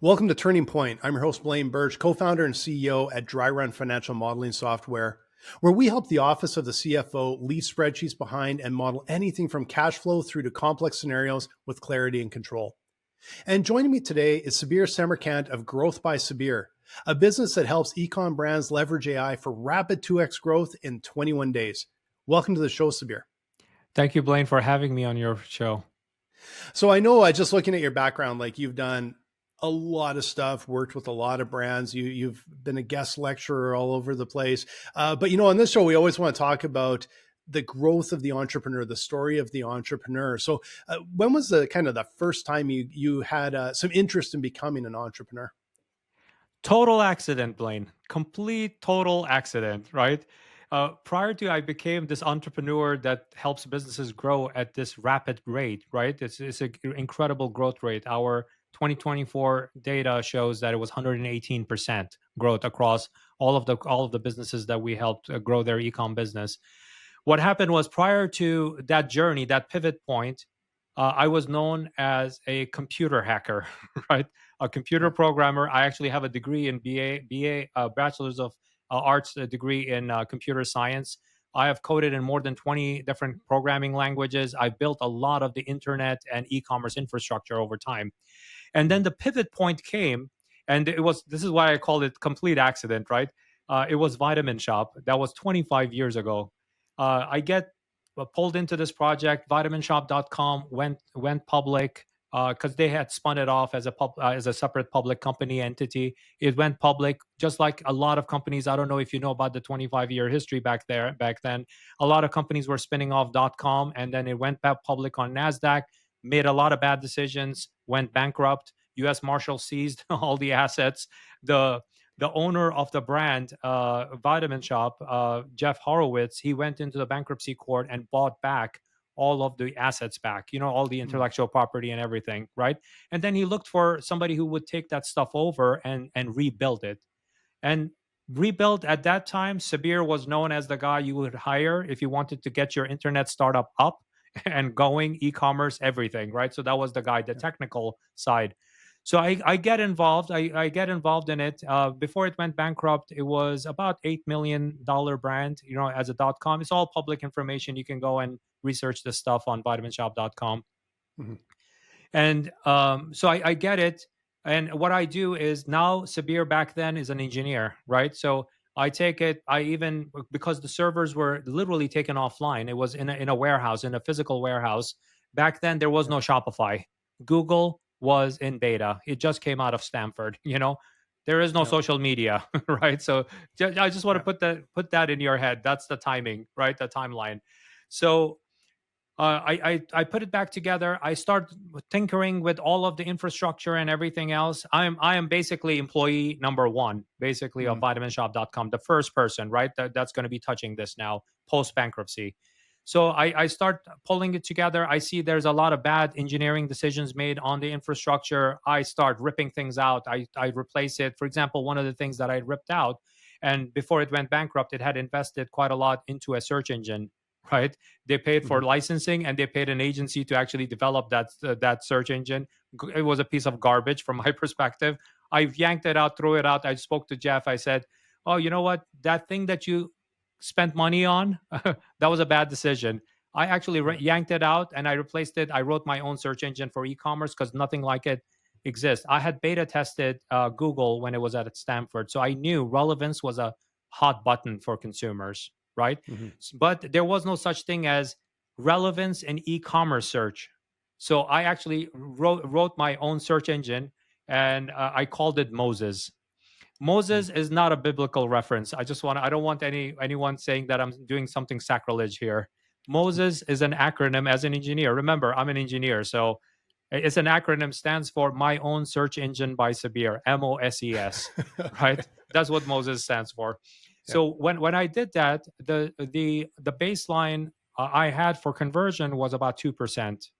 Welcome to Turning Point. I'm your host, Blaine Bertsch, co-founder and CEO at Dryrun Financial Modeling Software, where we help the office of the CFO leave spreadsheets behind and model anything from cash flow through to complex scenarios with clarity and control. And joining me today is Sabir Semerkant of Growth by Sabir, a business that helps e-com brands leverage AI for rapid 2x growth in 21 days. Welcome to the show, Sabir. Thank you, Blaine, for having me on your show. So I know, just looking at your background, like you've done a lot of stuff, worked with a lot of brands. You've been a guest lecturer all over the place. But on this show, we always want to talk about the growth of the entrepreneur, the story of the entrepreneur. So when was the first time you had some interest in becoming an entrepreneur? Total accident, Blaine. Complete total accident, right? Prior to I became this entrepreneur that helps businesses grow at this rapid rate, right? It's an incredible growth rate. Our 2024 data shows that it was 118% growth across all of the businesses that we helped grow their e-com business. What happened was, prior to that journey, that pivot point, I was known as a computer hacker, right? A computer programmer. I actually have a degree in Bachelor's of Arts degree in computer science. I have coded in more than 20 different programming languages. I built a lot of the internet and e-commerce infrastructure over time. And then the pivot point came, and this is why I called it complete accident, right? It was Vitamin Shop. That was 25 years ago. I get pulled into this project. Vitaminshop.com went public because they had spun it off as a separate public company entity. It went public, just like a lot of companies. I don't know if you know about the 25-year history back then. A lot of companies were spinning off .com, and then it went back public on NASDAQ, made a lot of bad decisions, went bankrupt. U.S. Marshals seized all the assets. The owner of the brand, Vitamin Shop, Jeff Horowitz, he went into the bankruptcy court and bought back all of the assets back, all the intellectual property and everything, right? And then he looked for somebody who would take that stuff over and rebuild it. And rebuild at that time, Sabir was known as the guy you would hire if you wanted to get your internet startup up and going, e-commerce, everything, right? So that was the guy, the technical side. So I get involved. I get involved in it. Before it went bankrupt, it was about $8 million brand, as a .com. It's all public information. You can go and research this stuff on vitaminshop.com. Mm-hmm. And so I get it. And what I do is, now Sabir back then is an engineer, right? So I take it, because the servers were literally taken offline. It was in a warehouse, in a physical warehouse. Back then, there was no Shopify. Google was in beta. It just came out of Stanford. There is no social media, right? So I just want to put that in your head. That's the timing, right? The timeline. So I put it back together. I start tinkering with all of the infrastructure and everything else. I am basically employee number one, basically, of vitaminshop.com, the first person, right? That's going to be touching this now post bankruptcy. So I start pulling it together. I see there's a lot of bad engineering decisions made on the infrastructure. I start ripping things out. I replace it. For example, one of the things that I ripped out, and before it went bankrupt, it had invested quite a lot into a search engine, right? They paid for licensing, and they paid an agency to actually develop that search engine. It was a piece of garbage from my perspective. I yanked it out, threw it out. I spoke to Jeff. I said, oh, you know what? That thing that you spent money on, that was a bad decision. I actually yanked it out and I replaced it. I wrote my own search engine for e-commerce because nothing like it exists. I had beta tested Google when it was at Stanford. So I knew relevance was a hot button for consumers, right? Mm-hmm. But there was no such thing as relevance in e-commerce search. So I actually wrote my own search engine, and I called it Moses. Moses is not a biblical reference. I don't want anyone saying that I'm doing something sacrilege here. Moses is an acronym. As an engineer, remember, I'm an engineer. So it's an acronym, stands for My Own Search Engine by Sabir, MOSES, right? That's what Moses stands for. Yeah. So when I did that, the baseline I had for conversion was about 2%.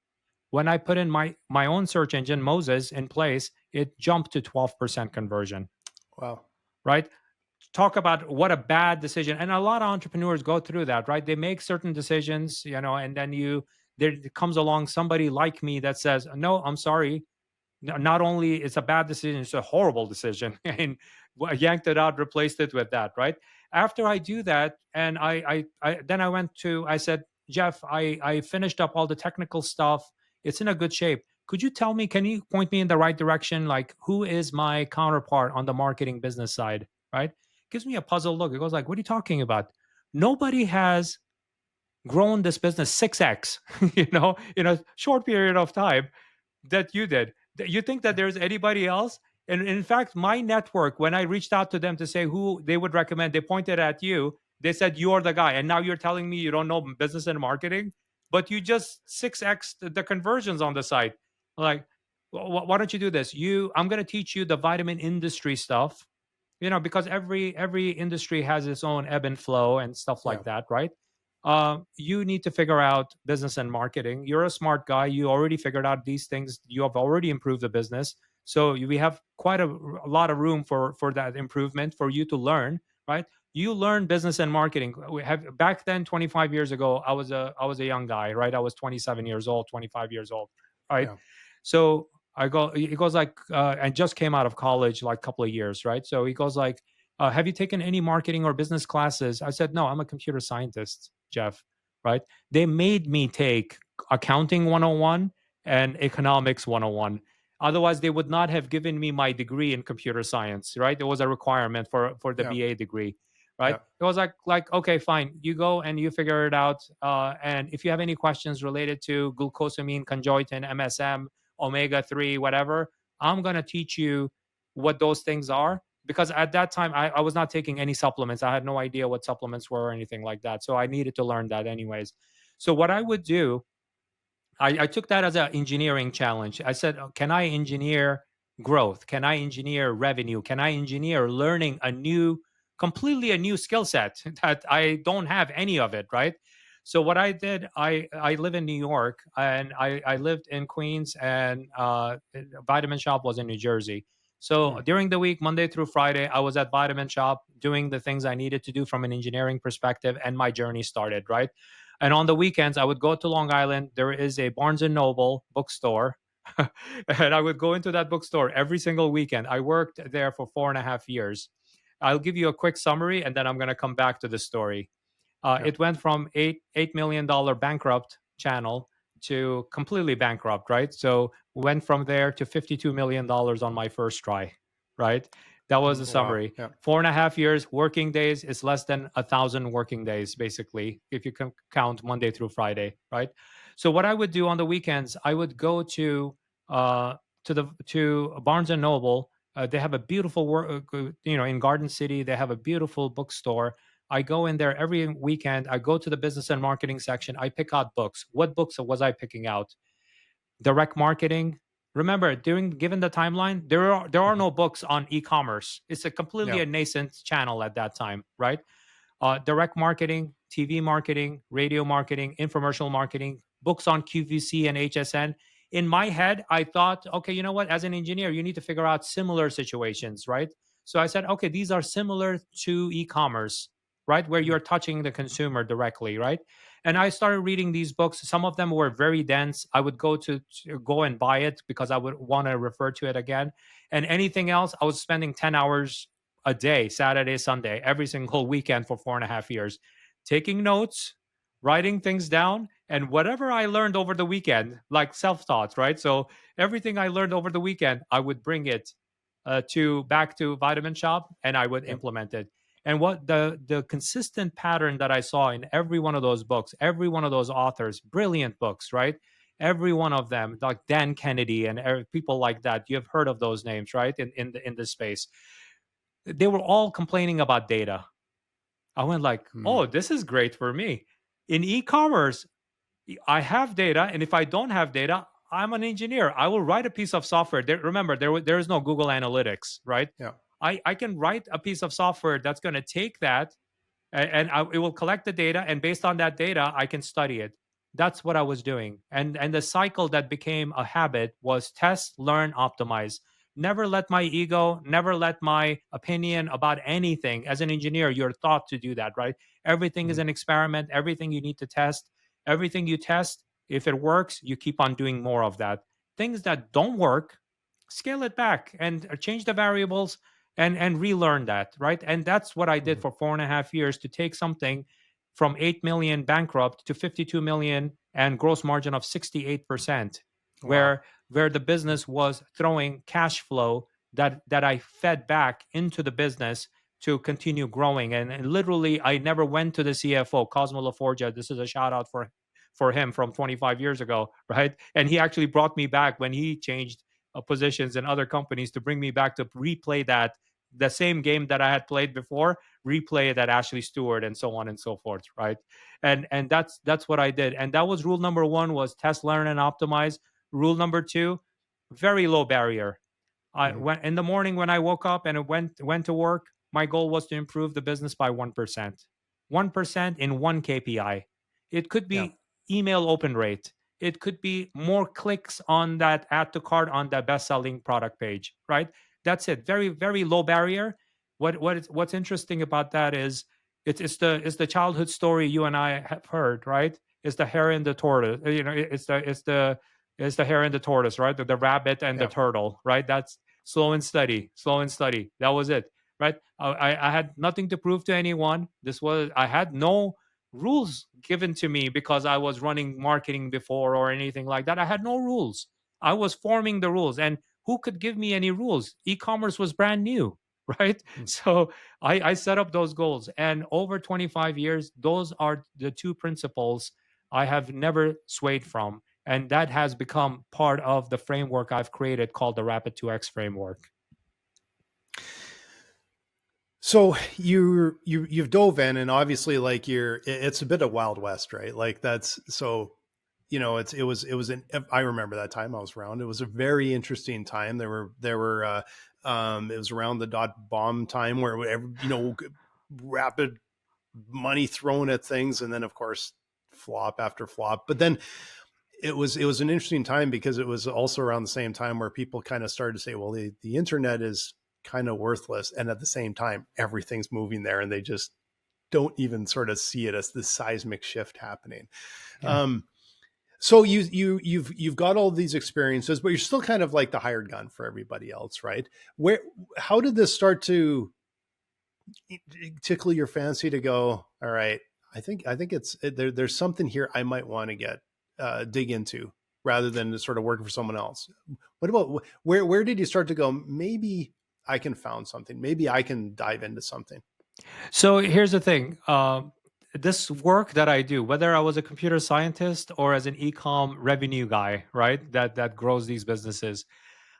When I put in my own search engine, Moses, in place, it jumped to 12% conversion. Wow. Right? Talk about what a bad decision. And a lot of entrepreneurs go through that, right? They make certain decisions, and then there comes along somebody like me that says, no, I'm sorry, Not only it's a bad decision, it's a horrible decision. And I yanked it out, replaced it with that, right? After I do that, and then I said, Jeff, I finished up all the technical stuff. It's in a good shape. Could you tell me, can you point me in the right direction? Like, who is my counterpart on the marketing business side, right? Gives me a puzzled look. It goes like, what are you talking about? Nobody has grown this business 6x, in a short period of time that you did. You think that there's anybody else? And in fact, my network, when I reached out to them to say who they would recommend, they pointed at you. They said, you're the guy. And now you're telling me you don't know business and marketing, but you just 6x the conversions on the site. Like, why don't you do this? I'm going to teach you the vitamin industry stuff, because every industry has its own ebb and flow and stuff Yeah. like that, right? You need to figure out business and marketing. You're a smart guy. You already figured out these things. You have already improved the business. So we have quite a lot of room for that improvement for you to learn, right? You learn business and marketing. We have back then, 25 years ago, I was a young guy, right? I was 27 years old, 25 years old, right? Yeah. So it goes like, and just came out of college like a couple of years, right? So he goes like, have you taken any marketing or business classes? I said, no, I'm a computer scientist, Jeff, right? They made me take accounting 101 and economics 101. Otherwise, they would not have given me my degree in computer science, right? It was a requirement for the Yeah. BA degree, right? Yeah. It was like okay, fine, you go and you figure it out. And if you have any questions related to glucosamine, conjoitin, MSM, omega-3, whatever, I'm going to teach you what those things are. Because at that time, I was not taking any supplements. I had no idea what supplements were or anything like that. So I needed to learn that anyways. So what I would do, I took that as an engineering challenge. I said, can I engineer growth? Can I engineer revenue? Can I engineer learning completely a new skill set that I don't have any of it, right? So what I did, I live in New York and I lived in Queens, and Vitamin Shop was in New Jersey. So Mm. during the week, Monday through Friday, I was at Vitamin Shop doing the things I needed to do from an engineering perspective, and my journey started, right? And on the weekends, I would go to Long Island. There is a Barnes and Noble bookstore. And I would go into that bookstore every single weekend. I worked there for 4.5 years. I'll give you a quick summary and then I'm going to come back to the story. Yeah. It went from $8 million bankrupt channel to completely bankrupt, right? So went from there to $52 million on my first try, right? That was the Wow. summary. Yeah. 4.5 years, working days is less than 1,000 working days, basically, if you can count Monday through Friday, right? So what I would do on the weekends, I would go to Barnes and Noble. They have a beautiful in Garden City. They have a beautiful bookstore. I go in there every weekend. I go to the business and marketing section. I pick out books. What books was I picking out? Direct marketing. Remember, given the timeline, there are Mhm. no books on e-commerce. It's a completely Yeah. a nascent channel at that time, right? Direct marketing, TV marketing, radio marketing, infomercial marketing, books on QVC and HSN. In my head, I thought, okay, you know what? As an engineer, you need to figure out similar situations, right? So I said, okay, these are similar to e-commerce, right? Where Yeah. you're touching the consumer directly, right? And I started reading these books. Some of them were very dense. I would to go and buy it because I would want to refer to it again. And anything else, I was spending 10 hours a day, Saturday, Sunday, every single weekend for 4.5 years, taking notes, writing things down, and whatever I learned over the weekend, like self-taught, right? So everything I learned over the weekend, I would bring it to back to Vitamin Shop, and I would Yeah. implement it. And what the consistent pattern that I saw in every one of those books, every one of those authors, brilliant books, right? Every one of them, like Dan Kennedy and people like that, you've heard of those names, right? In this space, they were all complaining about data. I went like, Mm. oh, this is great for me. In e-commerce, I have data, and if I don't have data, I'm an engineer. I will write a piece of software. Remember, there is no Google Analytics, right? Yeah. I can write a piece of software that's going to take that it will collect the data, and based on that data I can study it. That's what I was doing, and the cycle that became a habit was test, learn, optimize. Never let my ego, never let my opinion about anything. As an engineer, you're taught to do that, right? Everything is Mhm. an experiment. Everything you need to test. Everything you test, if it works, you keep on doing more of that. Things that don't work, scale it back and change the variables and relearn that, right? And that's what I did Mhm. for 4.5 years, to take something from 8 million bankrupt to 52 million and gross margin of 68%, Wow. where the business was throwing cash flow that I fed back into the business to continue growing. And literally, I never went to the CFO, Cosmo LaForgia. This is a shout out for him from 25 years ago, right? And he actually brought me back when he changed positions in other companies, to bring me back to replay that the same game that I had played before, replay it at Ashley Stewart, and so on and so forth, right? And that's what I did. And that was rule number one, was test, learn, and optimize. Rule number two, very low barrier. I Mhm. went in the morning when I woke up and went to work. My goal was to improve the business by 1%. 1% in one KPI. It could Yeah. be email open rate. It could be more clicks on that add to cart on the best selling product page, right? That's it. Very, very low barrier. What's interesting about that is it's the childhood story you and I have heard, right? It's the hare and the tortoise. It's the hare and the tortoise, right? The rabbit and the Yeah. turtle, right? That's slow and steady, slow and steady. That was it, right? I had nothing to prove to anyone. I had no rules given to me because I was running marketing before or anything like that. I had no rules. I was forming the rules. And who could give me any rules? E-commerce was brand new, right? Mm. So I set up those goals. And over 25 years, those are the two principles I have never swayed from. And that has become part of the framework I've created called the Rapid 2X framework. So you've dove in, and obviously, like, it's a bit of Wild West, right? Like, that's so, it was an, I remember that time I was around. It was a very interesting time. It was around the dot bomb time, where rapid money thrown at things, and then of course flop after flop. But then it was an interesting time, because it was also around the same time where people kind of started to say, well, the internet is kind of worthless, and at the same time everything's moving there, and they just don't even sort of see it as this seismic shift happening. Yeah. So you've got all these experiences, but you're still kind of like the hired gun for everybody else, right? How did this start to tickle your fancy to go, all right, I think there's something here I might want to get dig into, rather than sort of working for someone else? What about, where did you start to go, maybe I can found something, maybe I can dive into something? So here's the thing. This work that I do, whether I was a computer scientist or as an e-com revenue guy, right, that grows these businesses,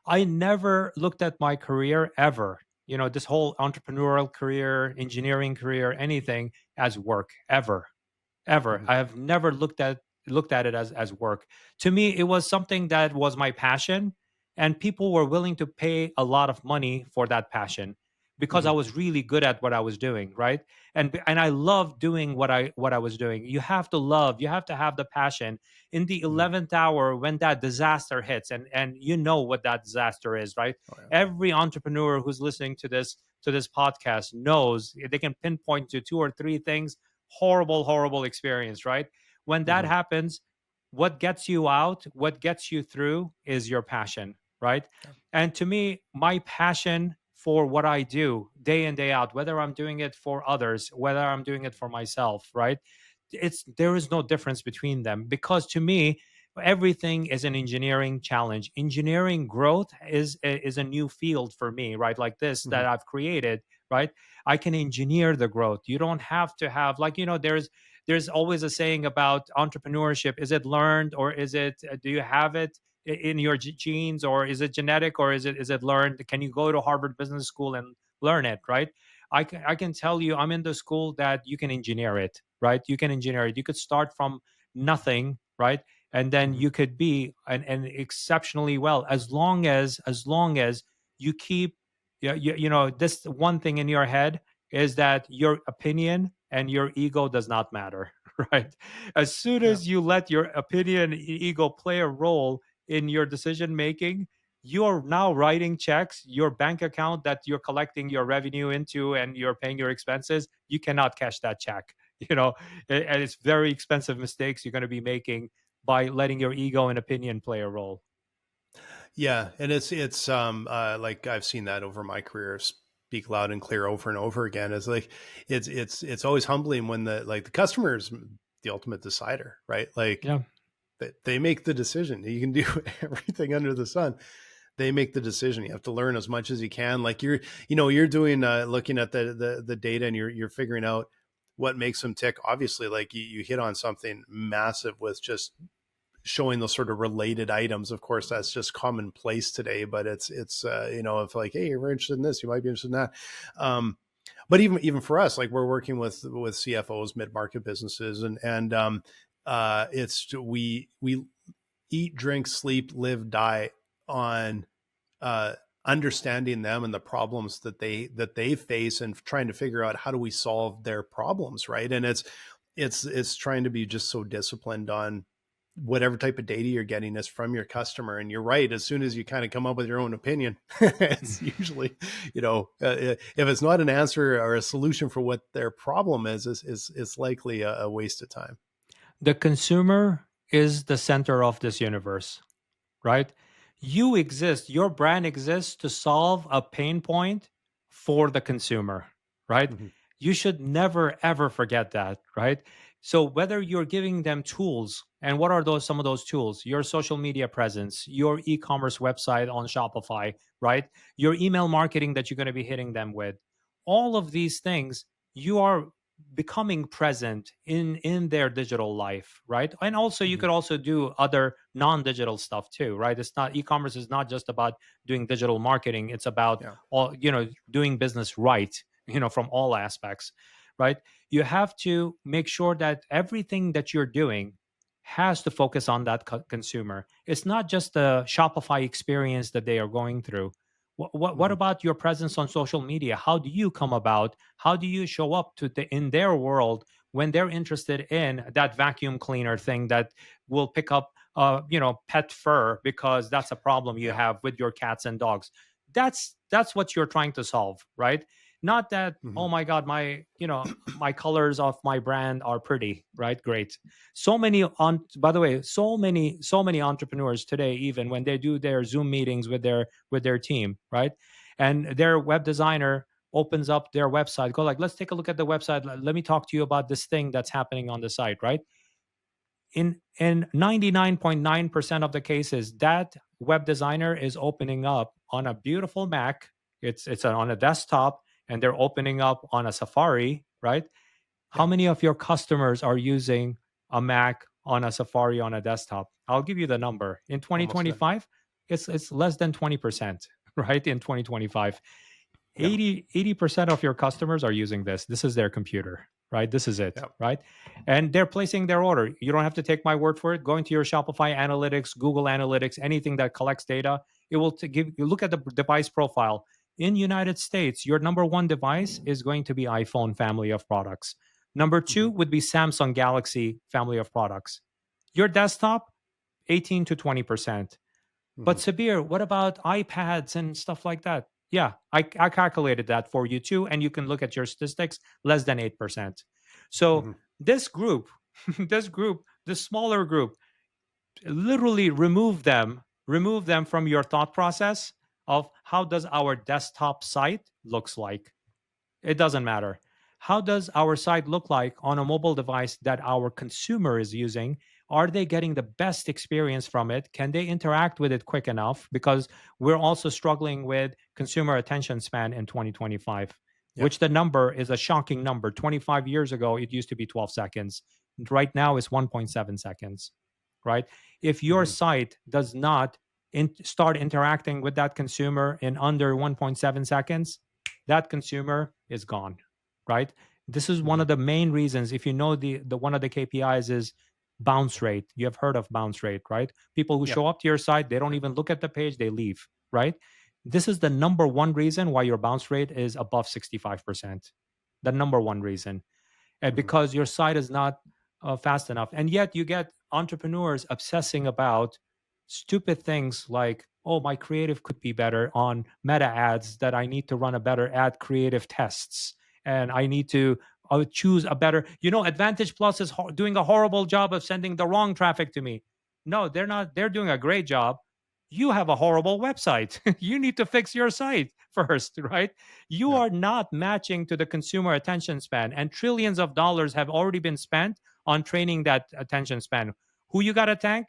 I never looked at my career ever, this whole entrepreneurial career, engineering career, anything, as work, ever. Ever. Mhm. I have never looked at it as work. To me, it was something that was my passion, and people were willing to pay a lot of money for that passion because I Mhm. was really good at what I was doing, right? And I loved doing what I was doing. You have to love, you have to have the passion. In the Mhm. 11th hour, when that disaster hits, and you know what that disaster is, right? Oh, yeah. Every entrepreneur who's listening to this podcast knows they can pinpoint to two or three things. Horrible, horrible experience, right? When that Mhm. happens, what gets you out, what gets you through is your passion, right? Yeah. And to me, my passion for what I do day in, day out, whether I'm doing it for others, whether I'm doing it for myself, right? There is no difference between them, because to me, everything is an engineering challenge. Engineering growth is a new field for me, right? Like this that Mhm. I've created, right? I can engineer the growth. You don't have to have, like, there's always a saying about entrepreneurship. Is it learned, or is it do you have it in your genes, or is it genetic, or is it learned? Can you go to Harvard Business School and learn it, right? I can tell you, I'm in the school that you can engineer it, right? You can engineer it. You could start from nothing, right? And then Mhm. you could be an exceptionally well, as long as you keep, this one thing in your head is that your opinion and your ego does not matter, right? As soon Yeah. as you let your opinion and ego play a role in your decision making, you're now writing checks. Your bank account that you're collecting your revenue into and you're paying your expenses, you cannot cash that check. you know and it's very expensive mistakes you're going to be making by letting your ego and opinion play a role. Yeah, and it's like I've seen that over my career speak loud and clear over and over again. It's like it's always humbling when the customer is the ultimate decider, right? Like Yeah. they make the decision. You can do everything under the sun. They make the decision. You have to learn as much as you can. Like you're doing looking at the data, and you're figuring out what makes them tick. Obviously, like you hit on something massive with just showing those sort of related items. Of course, that's just commonplace today, but it's if like, hey, you're interested in this, you might be interested in that. But even for us, like we're working with CFOs, mid-market businesses, and it's we eat, drink, sleep, live, die on understanding them and the problems that they face, and trying to figure out how do we solve their problems, right? And it's trying to be just so disciplined on whatever type of data you're getting is from your customer. And you're right, as soon as you kind of come up with your own opinion, it's usually, if it's not an answer or a solution for what their problem is likely a waste of time. The consumer is the center of this universe, right? You exist, your brand exists to solve a pain point for the consumer, right? Mm-hmm. You should never ever forget that, right? So whether you're giving them tools, and what are those some of those tools? Your social media presence, your e-commerce website on Shopify, right? Your email marketing that you're going to be hitting them with. All of these things, you are becoming present in their digital life, right? And also you Mm-hmm. could also do other non-digital stuff too, right? It's not e-commerce is not just about doing digital marketing. It's about Yeah. all, doing business right, from all aspects, right? You have to make sure that everything that you're doing has to focus on that consumer. It's not just the Shopify experience that they are going through. What Mm-hmm. about your presence on social media? How do you come about? How do you show up in their world when they're interested in that vacuum cleaner thing that will pick up, pet fur because that's a problem you Yeah. have with your cats and dogs? That's what you're trying to solve, right? Not that, Mm-hmm. oh my god, my colors of my brand are pretty, right? Great. So many on By the way, so many entrepreneurs today, even when they do their Zoom meetings with their team, right? And their web designer opens up their website, go like, let's take a look at the website. Let me talk to you about this thing that's happening on the site, right? In 99.9% of the cases, that web designer is opening up on a beautiful Mac. It's on a desktop, and they're opening up on a Safari, right? How Yeah. many of your customers are using a Mac on a Safari on a desktop? I'll give you the number. In Almost done. 2025, it's less than 20%, right? In 2025, Yeah. 80% of your customers are using this. This is their computer, right? This is it, Yeah. right? And they're placing their order. You don't have to take my word for it. Go into your Shopify analytics, Google Analytics, anything that collects data. It will give you look at the device profile. In United States, your number one device is going to be iPhone family of products. Number Mm-hmm. two would be Samsung Galaxy family of products. Your desktop, 18 to 20%. Mm-hmm. But Sabir, what about iPads and stuff like that? Yeah, I calculated that for you too, and you can look at your statistics, less than 8%. So Mm-hmm. this group, this smaller group, literally remove them from your thought process of how does our desktop site looks like. It doesn't matter. How does our site look like on a mobile device that our consumer is using? Are they getting the best experience from it? Can they interact with it quick enough? Because we're also struggling with consumer attention span in 2025, Yeah. which the number is a shocking number. 25 years ago, it used to be 12 seconds. Right now, it's 1.7 seconds, right? If your Mm-hmm. site does not start interacting with that consumer in under 1.7 seconds, that consumer is gone, right? This is one Mm-hmm. of the main reasons. If you know the one of the KPIs is bounce rate. You have heard of bounce rate, right? People who Yeah. show up to your site, they don't even look at the page, they leave, right? This is the number one reason why your bounce rate is above 65%. The number one reason. And Mm-hmm. because your site is not fast enough. And yet you get entrepreneurs obsessing about stupid things like, oh, my creative could be better on meta ads, that I need to run a better ad creative tests. And I need to choose a better, Advantage Plus is doing a horrible job of sending the wrong traffic to me. No, they're not. They're doing a great job. you have a horrible website. You need to fix your site first, right? You Yeah. are not matching to the consumer attention span, and trillions of dollars have already been spent on training that attention span. Who you got to thank?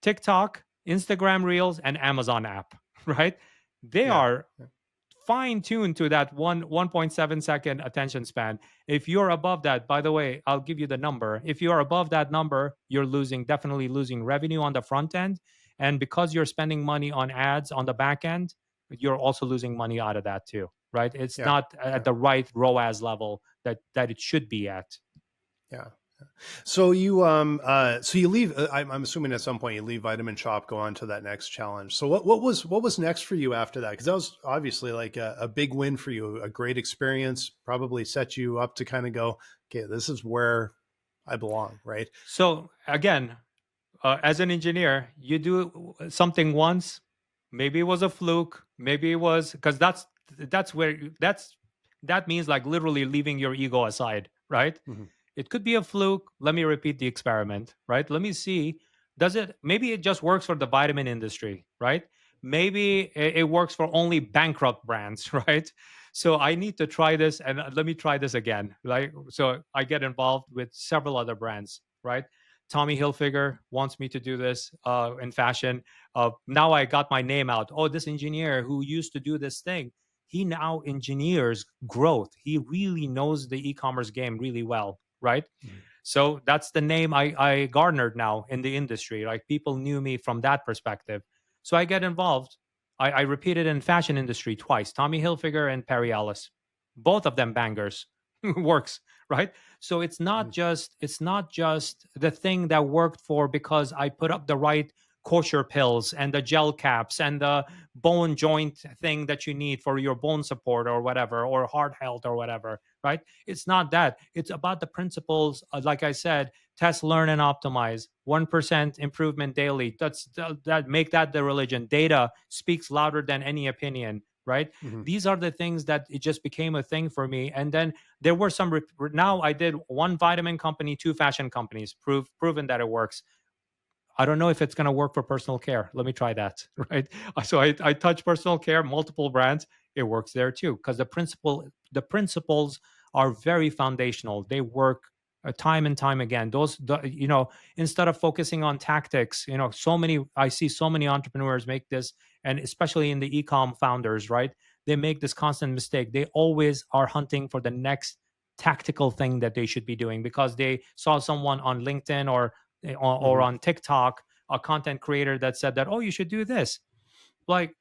TikTok, Instagram Reels, and Amazon app, right? They Yeah. are fine tuned to that 1.7 second attention span. If you're above that, by the way, I'll give you the number. If you're above that number, you're definitely losing revenue on the front end. And because you're spending money on ads on the back end, you're also losing money out of that too, right? It's Yeah. not at Yeah. the right ROAS level that it should be at. Yeah. So you leave. I'm assuming at some point you leave Vitamin Shop, go on to that next challenge. So what was next for you after that? Because that was obviously like a big win for you, a great experience, probably set you up to kind of go, okay, this is where I belong, right? So again, as an engineer, you do something once. Maybe it was a fluke. Maybe it was because that's where that means like literally leaving your ego aside, right? Mm-hmm. It could be a fluke. Let me repeat the experiment, right? Let me see. Does it? Maybe it just works for the vitamin industry, right? Maybe it works for only bankrupt brands, right? So I need to try this, and let me try this again. Like, so I get involved with several other brands, right? Tommy Hilfiger wants me to do this in fashion. Now I got my name out. Oh, this engineer who used to do this thing, he now engineers growth. He really knows the e-commerce game really well, right? Mm-hmm. So that's the name I garnered now in the industry. Like people knew me from that perspective. So I get involved. I repeated in fashion industry twice. Tommy Hilfiger and Perry Ellis, both of them bangers. Works, right? So it's not just the thing that worked for because I put up the right kosher pills and the gel caps and the bone joint thing that you need for your bone support or whatever, or heart health or whatever, right? It's not that. It's about the principles. Like I said, test, learn, and optimize. 1% improvement daily. That make that the religion. Data speaks louder than any opinion, right? Mm-hmm. These are the things that it just became a thing for me. And then there were some. Now I did one vitamin company, two fashion companies, proven that it works. I don't know if it's going to work for personal care. Let me try that. Right. So I touch personal care, multiple brands. It works there too because the principles are very foundational. They work time and time again. Instead of focusing on tactics, I see so many entrepreneurs make this, and especially in the e-com founders, right? They make this constant mistake. They always are hunting for the next tactical thing that they should be doing because they saw someone on LinkedIn or Mm-hmm. on TikTok, a content creator that said that, oh, you should do this. Like,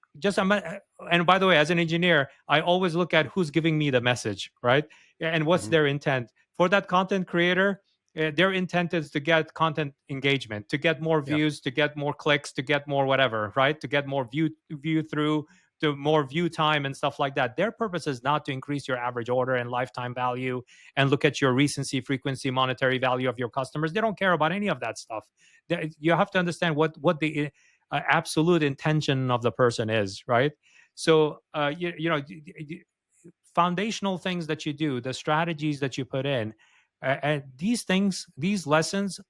and by the way, as an engineer, I always look at who's giving me the message, right? And what's Mm-hmm. their intent for that content creator. Their intent is to get content engagement, to get more Yeah. views, to get more clicks, to get more whatever, right? To get more view through, to more view time and stuff like that. Their purpose is not to increase your average order and lifetime value and look at your recency, frequency, monetary value of your customers. They don't care about any of that stuff. You have to understand what the absolute intention of the person is, right? So foundational things that you do, the strategies that you put in, and these things, these lessons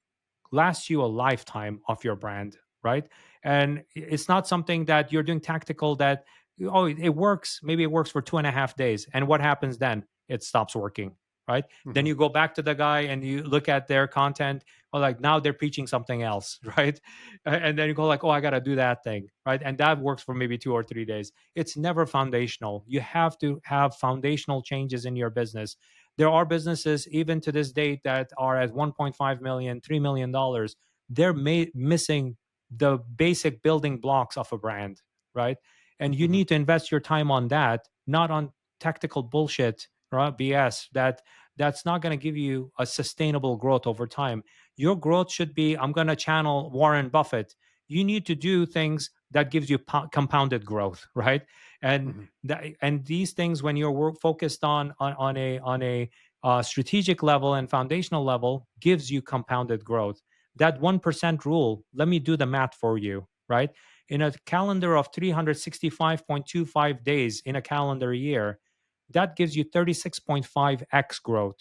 last you a lifetime of your brand, right? And it's not something that you're doing tactical that, oh, it works. Maybe it works for 2.5 days. And what happens then? It stops working, right? Then Mm-hmm. you go back to the guy and you look at their content, or like now they're preaching something else, right? And then you go like, oh, I got to do that thing, right? And that works for maybe 2 or 3 days. It's never foundational. You have to have foundational changes in your business. There are businesses even to this date that are at 1.5 million, $3 million. They're missing the basic building blocks of a brand, right? And you Mm-hmm. need to invest your time on that, not on tactical bullshit, right? BS that's not going to give you a sustainable growth over time. Your growth should be, I'm going to channel Warren Buffett. You need to do things that gives you compounded growth, right? And Mm-hmm. and these things, when you're focused on a strategic level and foundational level, gives you compounded growth. That 1% rule, let me do the math for you, right? In a calendar of 365.25 days in a calendar year, that gives you 36.5x growth.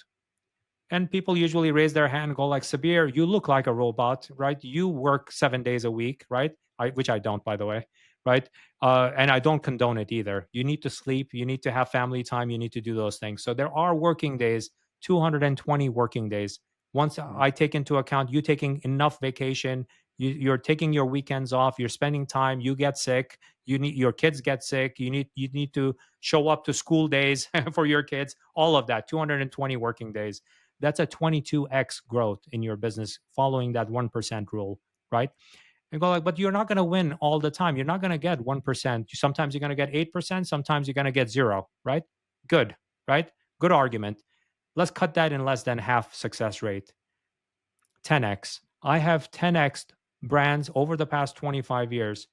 And people usually raise their hand and go like, Sabir, you look like a robot, right? You work 7 days a week, right? Which I don't, by the way, right? And I don't condone it either. You need to sleep, you need to have family time, you need to do those things. So there are working days, 220 working days. Once I take into account you taking enough vacation, you're taking your weekends off, you're spending time, you get sick, you need your kids get sick, you need to show up to school days for your kids, all of that, 220 working days. That's a 22x growth in your business following that 1% rule, right? And go like, but you're not going to win all the time. You're not going to get 1%. Sometimes you're going to get 8%. Sometimes you're going to get zero, right? Good, right? Good argument. Let's cut that in less than half success rate. 10x. I have 10x brands over the past 25 years.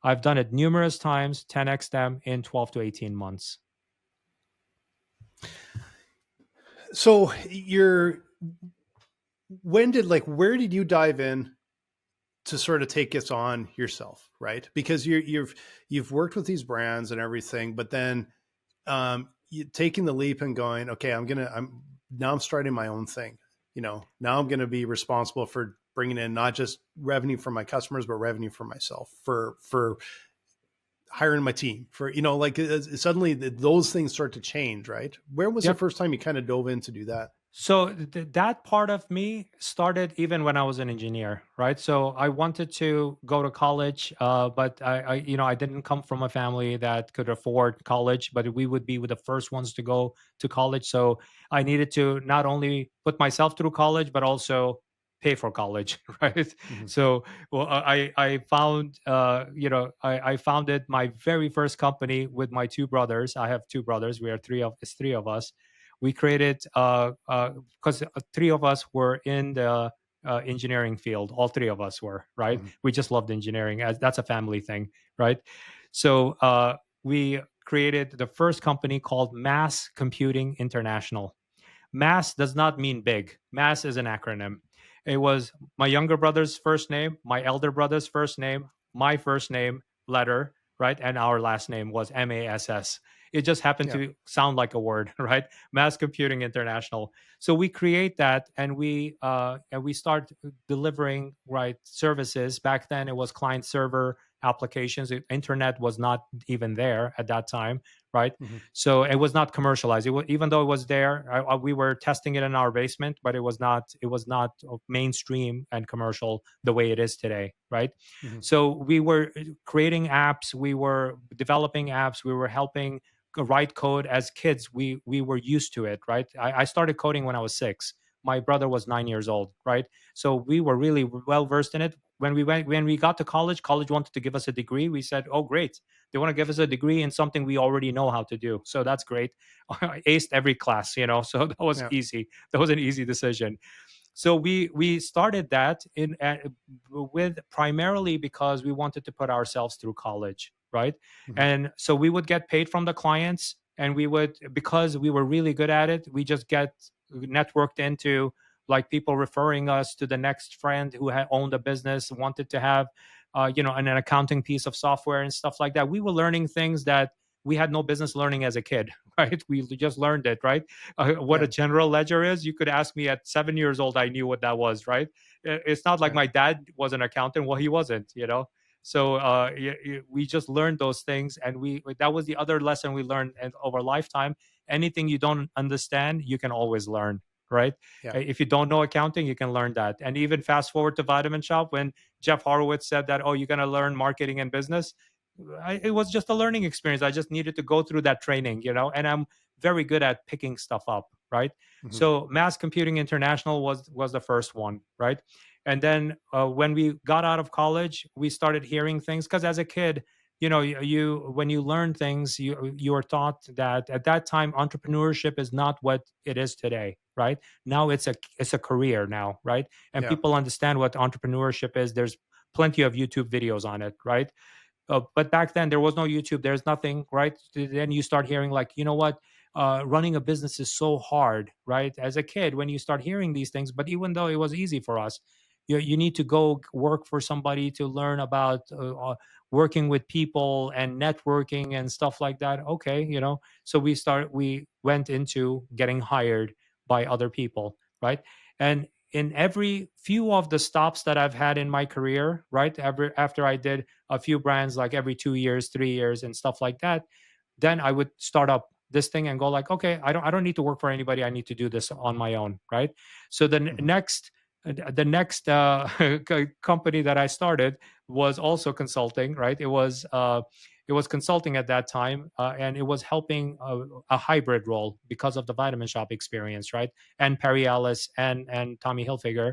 I've done it numerous times, 10x them in 12 to 18 months. So where did you dive in to sort of take this on yourself, right? Because you've worked with these brands and everything, but then you taking the leap and going, okay, I'm starting my own thing. Now I'm going to be responsible for bringing in not just revenue for my customers, but revenue for myself, for hiring my team, for suddenly those things start to change, right? Where was the first time you kind of dove in to do that? So that part of me started even when I was an engineer, right? So I wanted to go to college, but I didn't come from a family that could afford college, but we would be the first ones to go to college. So I needed to not only put myself through college, but also pay for college, right? Mm-hmm. So I found, I founded my very first company with my two brothers. I have two brothers. It's three of us. We created because three of us were in the engineering field. All three of us were, right? Mm-hmm. We just loved engineering. That's a family thing, right? So we created the first company called Mass Computing International. Mass does not mean big. Mass is an acronym. It was my younger brother's first name, my elder brother's first name, my first name letter, right? And our last name was MASS. It just happened to sound like a word, right? Mass Computing International. So we create that, and we start delivering services. Back then, it was client server applications. Internet was not even there at that time, right? Mm-hmm. So it was not commercialized. Even though it was there, we were testing it in our basement, but it was not mainstream and commercial the way it is today, right? Mm-hmm. So we were creating apps, we were developing apps, we were helping write code as kids. We were used to it, right? I started coding when I was 6. My brother was 9 years old, right? So we were really well versed in it. When we got to college wanted to give us a degree. We said, oh great, they want to give us a degree in something we already know how to do. So that's great. I aced every class, so that was easy. That was an easy decision. So we started that with primarily because we wanted to put ourselves through college, right? Mm-hmm. And so we would get paid from the clients, and we would, because we were really good at it, we just get networked into like people referring us to the next friend who had owned a business, wanted to have an accounting piece of software and stuff like that. We were learning things that we had no business learning as a kid, right? We just learned it, right? What a general ledger is, you could ask me at 7 years old, I knew what that was, right? It's not like my dad was an accountant. Well, he wasn't, So we just learned those things, and that was the other lesson we learned over lifetime. Anything you don't understand, you can always learn, right? If you don't know accounting, you can learn that. And even fast forward to Vitamin Shop, when Jeff Horowitz said that, oh, you're going to learn marketing and business. It was just a learning experience. I just needed to go through that training, and I'm very good at picking stuff up, right? Mm-hmm. So Mass Computing International was the first one, right? And then when we got out of college, we started hearing things, because as a kid, you when you learn things, you are taught that at that time entrepreneurship is not what it is today, right? Now it's a career now, right? And people understand what entrepreneurship is. There's plenty of YouTube videos on it, right? But back then there was no YouTube. There's nothing, right? Then you start hearing like, you know what? Running a business is so hard, right? As a kid, when you start hearing these things, but even though it was easy for us, you need to go work for somebody to learn about working with people and networking and stuff like that. Okay, so we went into getting hired by other people, right? And in every few of the stops that I've had in my career, right, after I did a few brands like every 2 years, 3 years, and stuff like that, then I would start up this thing and go like, okay, I don't need to work for anybody. I need to do this on my own, right? So Mhm. next company that I started was also consulting, right? It was consulting at that time, and it was helping a hybrid role because of the Vitamin Shop experience, right? And Perry Ellis and Tommy Hilfiger.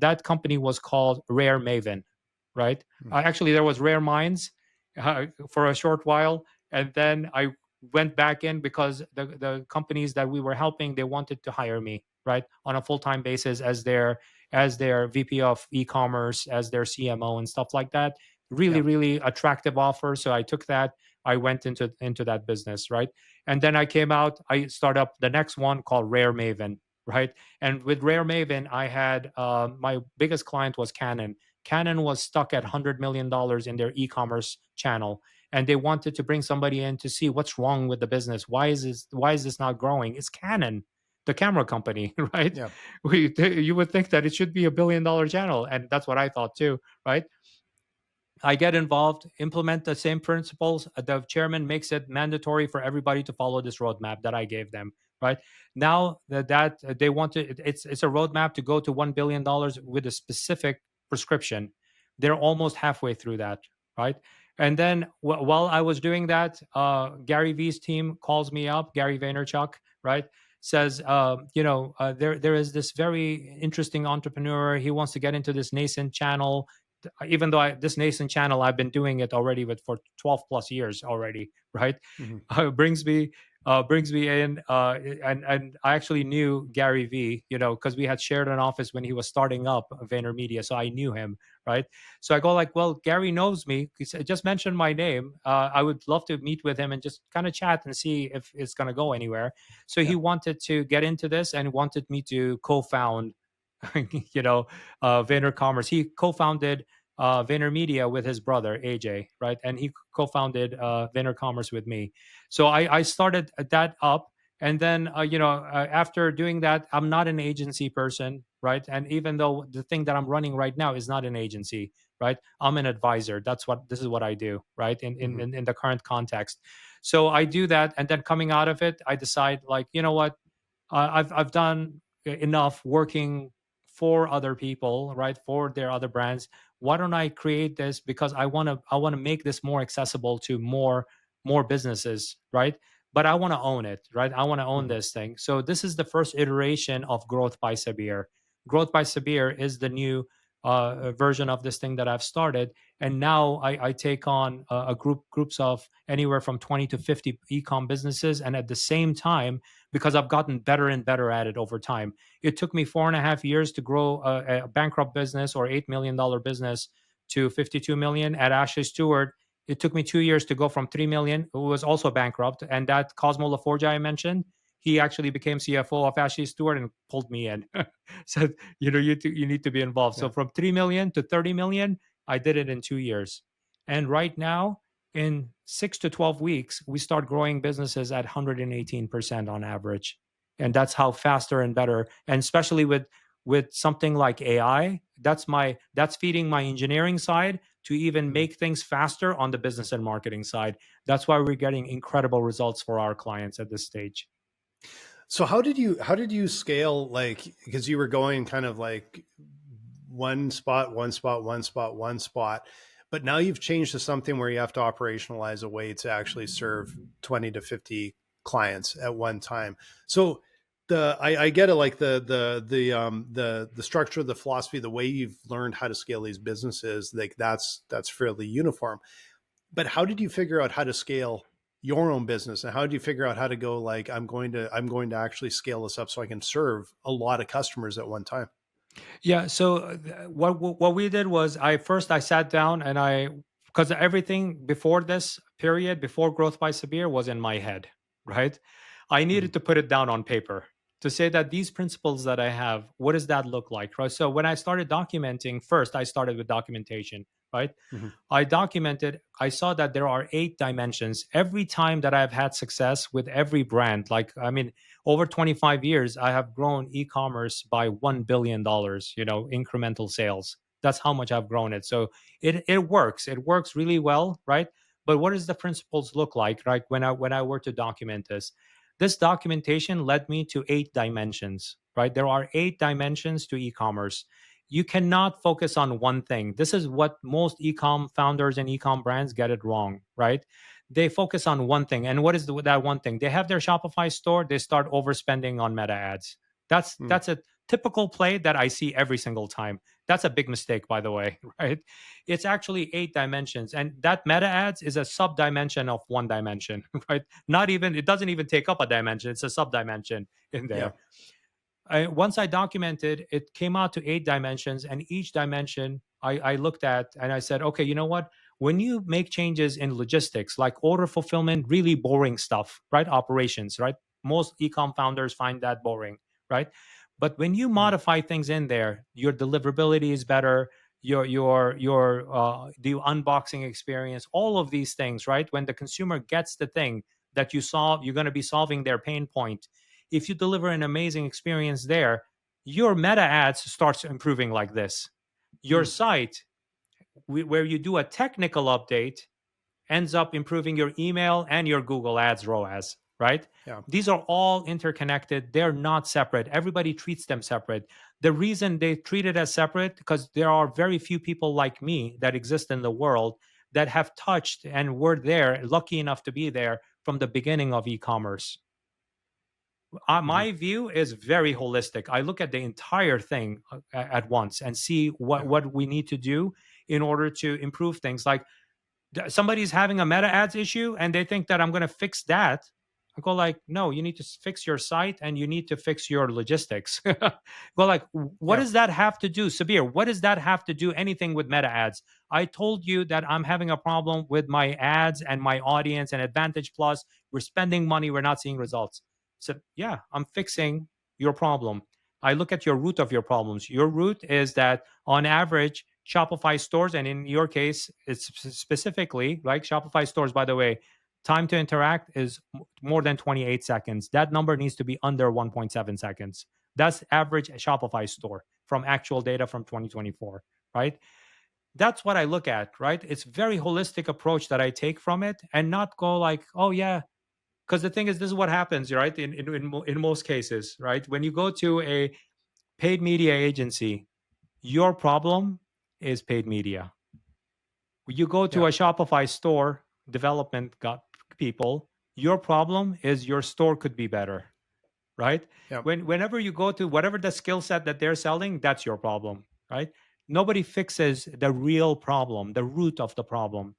That company was called Rare Maven, right? Mhm. Actually, there was Rare Minds for a short while, and then I went back in because the companies that we were helping, they wanted to hire me, right, on a full-time basis as their VP of e-commerce, as their CMO and stuff like that. Really, Yeah. really attractive offer. So I took that. I went into that business, right? And then I came out, I started up the next one called Rare Maven, right? And with Rare Maven, I had my biggest client was Canon. Canon was stuck at $100 million in their e-commerce channel, and they wanted to bring somebody in to see what's wrong with the business. Why is this not growing? It's Canon, the camera company, right? Yeah. You would think that it should be $1 billion channel, and that's what I thought too, right? I get involved, implement the same principles. The chairman makes it mandatory for everybody to follow this roadmap that I gave them. Right now, that they want to, it's a roadmap to go to $1 billion with a specific prescription. They're almost halfway through that, right? And then while I was doing that, Gary V's team calls me up. Gary Vaynerchuk, right? Says, there is this very interesting entrepreneur. He wants to get into this nascent channel, even though this nascent channel, I've been doing it already for 12 plus years already, right? Mhm. Brings me in, and I actually knew Gary V, because we had shared an office when he was starting up VaynerMedia, so I knew him, right? So I go like, well, Gary knows me. He said, just mentioned my name. I would love to meet with him and just kind of chat and see if it's going to go anywhere. So Yeah. he wanted to get into this and wanted me to co-found VaynerCommerce. He co-founded VaynerMedia with his brother AJ, right? And he co-founded VaynerCommerce with me. So I started that up, and then after doing that, I'm not an agency person, right? And even though the thing that I'm running right now is not an agency, right? I'm an advisor. This is what I do, right? In in Mhm. in, in the current context. So I do that, and then coming out of it, I decide like, you know what, I've done enough working for other people, right? For their other brands. Why don't I create this? Because I want to make this more accessible to more businesses, right? But I want to own it, right? I want to own Mhm. this thing. So this is the first iteration of Growth by Sabir. Growth by Sabir is the new version of this thing that I've started, and now I take on a groups of anywhere from 20 to 50 ecom businesses, and at the same time, because I've gotten better and better at it over time. It took me 4.5 years to grow a bankrupt business or $8 million business to 52 million. At Ashley Stewart, it took me 2 years to go from 3 million, who was also bankrupt. And that Cosmo LaForgia I mentioned, he actually became CFO of Ashley Stewart and pulled me in. Said, you need to be involved. So Yeah. from 3 million to 30 million, I did it in 2 years. And right now, in 6 to 12 weeks, we start growing businesses at 118% on average. And that's how faster and better. And especially with something like AI, that's feeding my engineering side to even Mhm. make things faster on the business and marketing side. That's why we're getting incredible results for our clients at this stage. So how did you scale, like, because you were going kind of like one spot, one spot, one spot, one spot, but now you've changed to something where you have to operationalize a way to actually serve 20 to 50 clients at one time. So I get it, like the structure, the philosophy, the way you've learned how to scale these businesses, like that's fairly uniform. But how did you figure out how to scale your own business, and how did you figure out how to go like, I'm going to actually scale this up so I can serve a lot of customers at one time? Yeah. So what we did was I sat down and because everything before this period, before Growth by Sabir, was in my head, right? I Mhm. needed to put it down on paper. to say that these principles that I have, what does that look like, right? So when I started documenting, first I started with documentation, right? Mm-hmm. I documented, I saw that there are 8 dimensions. Every time that I've had success with every brand, like, I mean, over 25 years, I have grown e-commerce by $1 billion, incremental sales. That's how much I've grown it. So it works. It works really well, right? But what does the principles look like, right? When I were to document this, this documentation led me to 8 dimensions, right? There are 8 dimensions to e-commerce. You cannot focus on one thing. This is what most e-com founders and e-com brands get it wrong, right? They focus on one thing. And what is that one thing? They have their Shopify store, they start overspending on meta ads. That's a typical play that I see every single time. That's a big mistake, by the way, right? It's actually 8 dimensions. And that meta ads is a sub dimension of one dimension, right? Not even, it doesn't even take up a dimension, it's a sub dimension in Yeah. there. Once I documented, it came out to 8 dimensions, and each dimension I looked at and I said, okay, you know what? When you make changes in logistics, like order fulfillment, really boring stuff, right? Operations, right? Most ecom founders find that boring, right? But when you modify things in there, your deliverability is better. Your the unboxing experience, all of these things, right? When the consumer gets the thing that you solve, you're going to be solving their pain point. If you deliver an amazing experience there, your meta ads starts improving like this. Your site, where you do a technical update, ends up improving your email and your Google Ads ROAS, right? Yeah. These are all interconnected. They're not separate. Everybody treats them separate. The reason they treat it as separate, because there are very few people like me that exist in the world that have touched and were there, lucky enough to be there from the beginning of e-commerce. My view is very holistic. I look at the entire thing at once and see what we need to do in order to improve things. Like, somebody's having a meta ads issue and they think that I'm going to fix that. I go like, no, you need to fix your site and you need to fix your logistics. Go like, what does that have to do, Sabir? What does that have to do anything with meta ads? I told you that I'm having a problem with my ads and my audience and Advantage Plus. We're spending money, we're not seeing results. So yeah, I'm fixing your problem. I look at your root of your problems. Your root is that on average, Shopify stores, and in your case, it's specifically, like Shopify stores, by the way, time to interact is more than 28 seconds. That number needs to be under 1.7 seconds. That's average Shopify store from actual data from 2024, right? That's what I look at, right? It's very holistic approach that I take from it, and not go like, oh yeah, because the thing is, this is what happens, right? In most cases, right? When you go to a paid media agency, your problem is paid media. You go to a Shopify store, development got people, your problem is your store could be better, right? Whenever you go to whatever the skill set that they're selling, that's your problem, right? Nobody fixes the real problem, the root of the problem.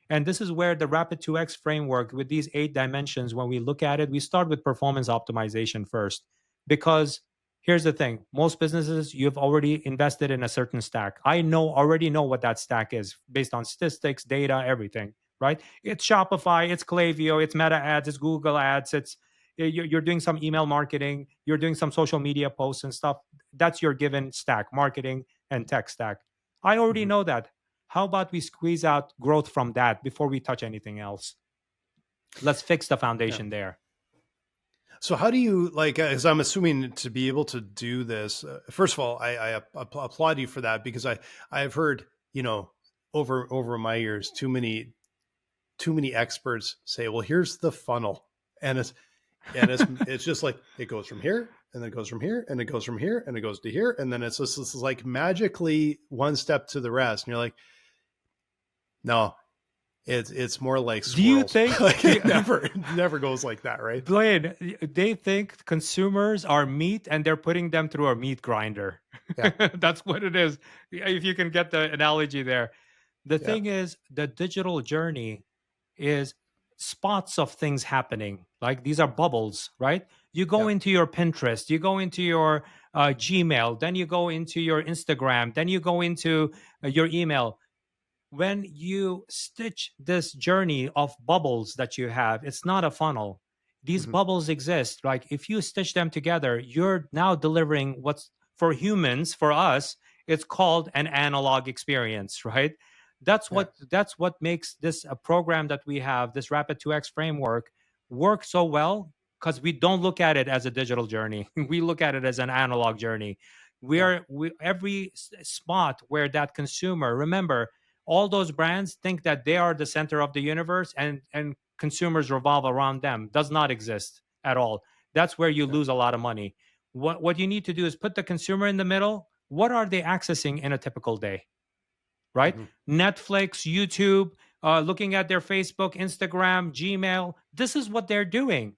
And this is where the Rapid 2X framework, with these 8 dimensions, when we look at it, we start with performance optimization first. Because here's the thing, most businesses, you've already invested in a certain stack. I already know what that stack is based on statistics, data, everything, right? It's Shopify, it's Klaviyo, it's Meta Ads, it's Google Ads, you're doing some email marketing, you're doing some social media posts and stuff. That's your given stack, marketing and tech stack. I already know that. How about we squeeze out growth from that before we touch anything else? Let's fix the foundation there. So how do you, like, as I'm assuming to be able to do this, first of all, I applaud you for that, because I've heard, over my years, too many experts say, well, here's the funnel. And it's just like, it goes from here, and then it goes from here, and it goes from here, and it goes to here. And then it's just this like magically one step to the rest. And you're like, no, it's more like squirrels. Do you think like it never goes like that, right? Blaine, they think consumers are meat and they're putting them through a meat grinder. Yeah. That's what it is. If you can get the analogy there. The thing is, the digital journey is spots of things happening. Like, these are bubbles, right? You go into your Pinterest, you go into your Gmail, then you go into your Instagram, then you go into your email. When you stitch this journey of bubbles that you have, it's not a funnel. These bubbles exist. Like if you stitch them together, you're now delivering what's for humans, for us, it's called an analog experience, right? That's what makes this a program that we have, this Rapid 2X framework, work so well, because we don't look at it as a digital journey. We look at it as an analog journey. Every spot where that consumer, remember, all those brands think that they are the center of the universe, and consumers revolve around them. Does not exist at all. That's where you lose a lot of money. What you need to do is put the consumer in the middle. What are they accessing in a typical day, right? Netflix, YouTube, looking at their Facebook, Instagram, Gmail. This is what they're doing.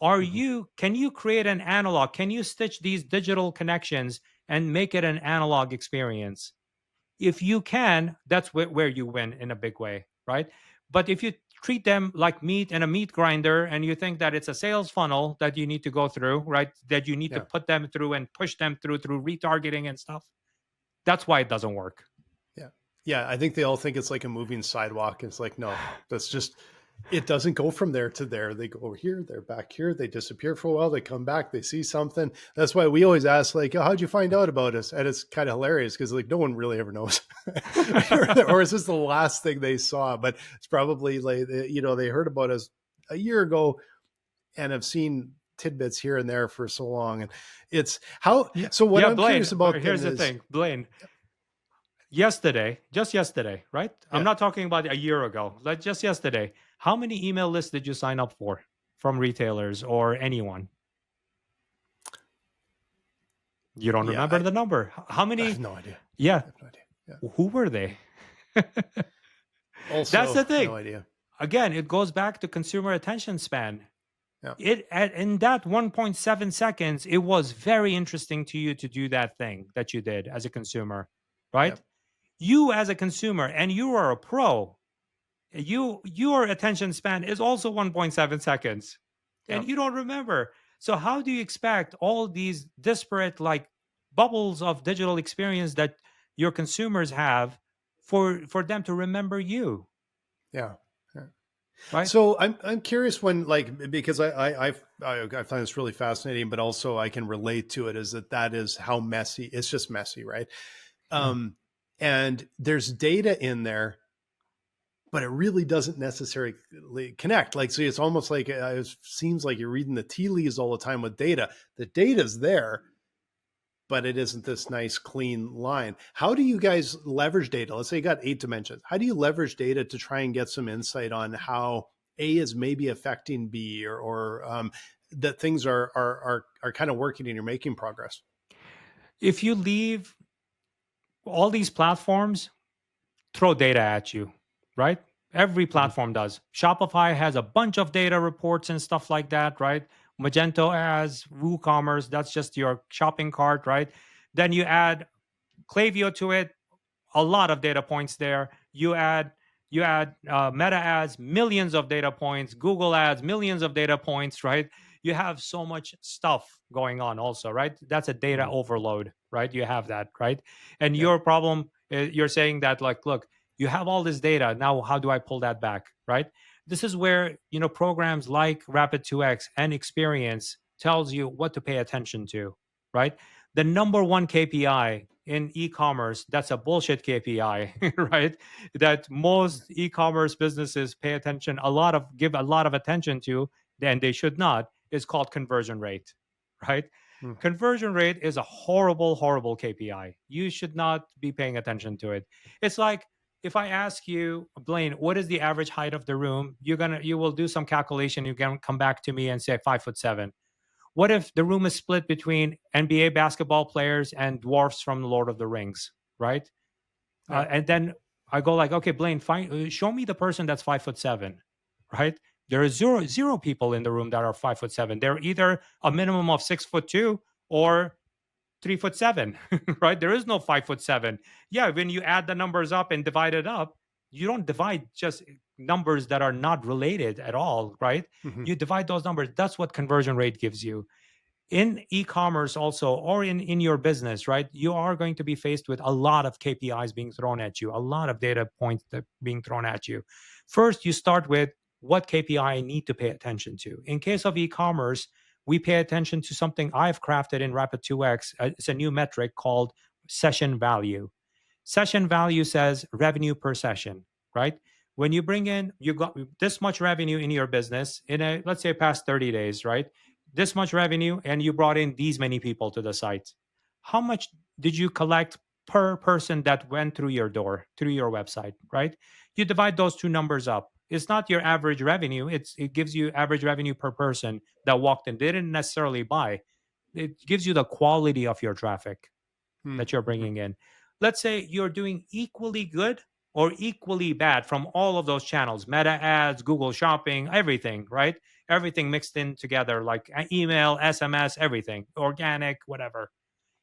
Can you create an analog? Can you stitch these digital connections and make it an analog experience? If you can, that's where you win in a big way, right? But if you treat them like meat in a meat grinder, and you think that it's a sales funnel that you need to go through, right? That you need to put them through and push them through retargeting and stuff. That's why it doesn't work. Yeah. I think they all think it's like a moving sidewalk. It's like, no, that's just, it doesn't go from there to there. They go over here, they're back here, they disappear for a while, they come back, they see something. That's why we always ask, like, oh, how'd you find out about us? And it's kind of hilarious because like no one really ever knows. Or is this the last thing they saw? But it's probably like, they heard about us a year ago and have seen tidbits here and there for so long. And it's how, so what I'm Blaine, curious about. Here's the thing, Blaine. Just yesterday, right? I'm not talking about a year ago. Like just yesterday, how many email lists did you sign up for from retailers or anyone? You don't remember the number? How many? I have no idea. Yeah. I have no idea. Yeah. Who were they? Also, that's the thing. No idea. Again, it goes back to consumer attention span. Yeah. In that 1.7 seconds, it was very interesting to you to do that thing that you did as a consumer, right? Yep. You as a consumer, and you are a pro, your attention span is also 1.7 seconds, and you don't remember. So how do you expect all these disparate like bubbles of digital experience that your consumers have for them to remember you? Yeah. Right. So I'm curious when, like, because I find this really fascinating, but also I can relate to it, is that is how messy. It's just messy, right? And there's data in there, but it really doesn't necessarily connect. Like, so it's almost like it seems like you're reading the tea leaves all the time with data. The data's there, but it isn't this nice, clean line. How do you guys leverage data? Let's say you got 8 dimensions. How do you leverage data to try and get some insight on how A is maybe affecting B, or that things are kind of working and you're making progress? If you leave all these platforms, throw data at you, right? Every platform does. Shopify has a bunch of data reports and stuff like that, right? Magento has WooCommerce, that's just your shopping cart, right? Then you add Klaviyo to it, a lot of data points there. You add Meta ads, millions of data points. Google ads, millions of data points, right? You have so much stuff going on also, right? That's a data overload, right? You have that, right? And your problem, you're saying that like, look, you have all this data. Now, how do I pull that back, right? This is where, programs like Rapid 2X and Experience tells you what to pay attention to, right? The number one KPI in e-commerce, that's a bullshit KPI, right? That most e-commerce businesses give a lot of attention to, and they should not, is called conversion rate, right? Conversion rate is a horrible, horrible KPI. You should not be paying attention to it. It's like, if I ask you, Blaine, what is the average height of the room? You will do some calculation. You can come back to me and say 5'7". What if the room is split between NBA basketball players and dwarfs from the Lord of the Rings, right? And then I go like, okay, Blaine, show me the person that's 5'7", right? There are zero people in the room that are 5'7". They're either a minimum of 6'2" or 3'7", right? There is no 5'7". Yeah, when you add the numbers up and divide it up, you don't divide just numbers that are not related at all, right? You divide those numbers. That's what conversion rate gives you. In e-commerce also, or in your business, right? You are going to be faced with a lot of KPIs being thrown at you, a lot of data points that being thrown at you. First, you start with what KPI I need to pay attention to. In case of e-commerce, we pay attention to something I've crafted in Rapid2X. It's a new metric called session value. Session value says revenue per session, right? When you bring in, you got this much revenue in your business in a, let's say, past 30 days, right? This much revenue, and you brought in these many people to the site. How much did you collect per person that went through your door, through your website, right? You divide those two numbers up. It's not your average revenue. It gives you average revenue per person that walked in. They didn't necessarily buy. It gives you the quality of your traffic that you're bringing in. Let's say you're doing equally good or equally bad from all of those channels, Meta ads, Google Shopping, everything, right? Everything mixed in together, like email, SMS, everything, organic, whatever.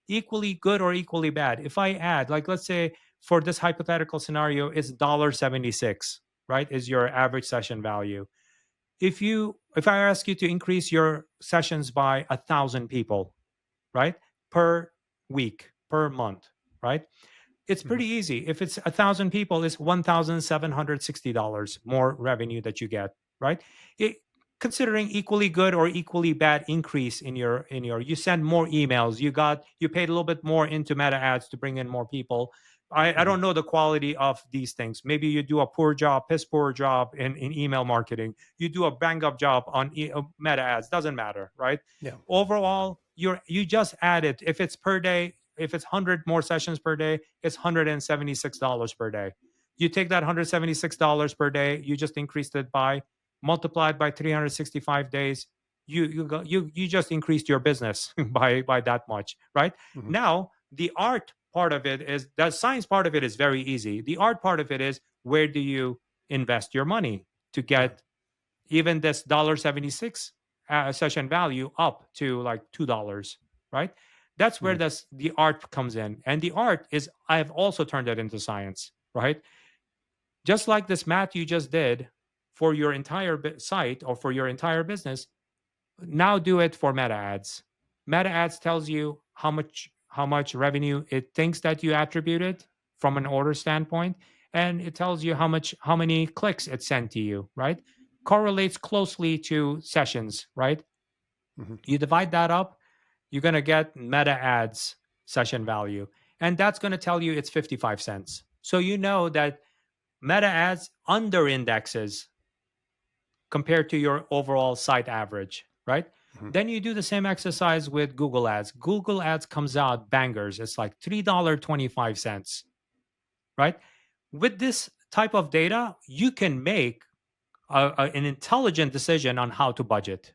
Equally good or equally bad. If I add, like, let's say for this hypothetical scenario, it's $1.76, right? Is your average session value. If I ask you to increase your sessions by 1,000 people, right, per week, per month, right? It's pretty easy. If it's 1,000 people, it's $1,760 more revenue that you get, right? Considering equally good or equally bad increase in your you send more emails, you paid a little bit more into Meta ads to bring in more people. I don't know the quality of these things. Maybe you do a piss poor job in email marketing. You do a bang up job on Meta ads. Doesn't matter, right? Yeah. Overall, you just add it. If it's per day, if it's 100 more sessions per day, it's $176 per day. You take that $176 per day, you just increased it by, multiplied by 365 days, you just increased your business by that much, right? Now, the art part of it is, the science part of it is very easy. The art part of it is, where do you invest your money to get even this $1.76 session value up to like $2, right? That's where the art comes in. And the art is, I've also turned it into science, right? Just like this math you just did for your entire site or for your entire business, now do it for Meta ads. Meta ads tells you how much revenue it thinks that you attributed from an order standpoint, and it tells you how many clicks it sent to you, right? Correlates closely to sessions, right? You divide that up, you're going to get Meta ads session value, and that's going to tell you it's 55 cents. So you know that Meta ads under indexes compared to your overall site average, right? Then you do the same exercise with Google ads. Google ads comes out bangers. It's like $3.25, right? With this type of data, you can make an intelligent decision on how to budget.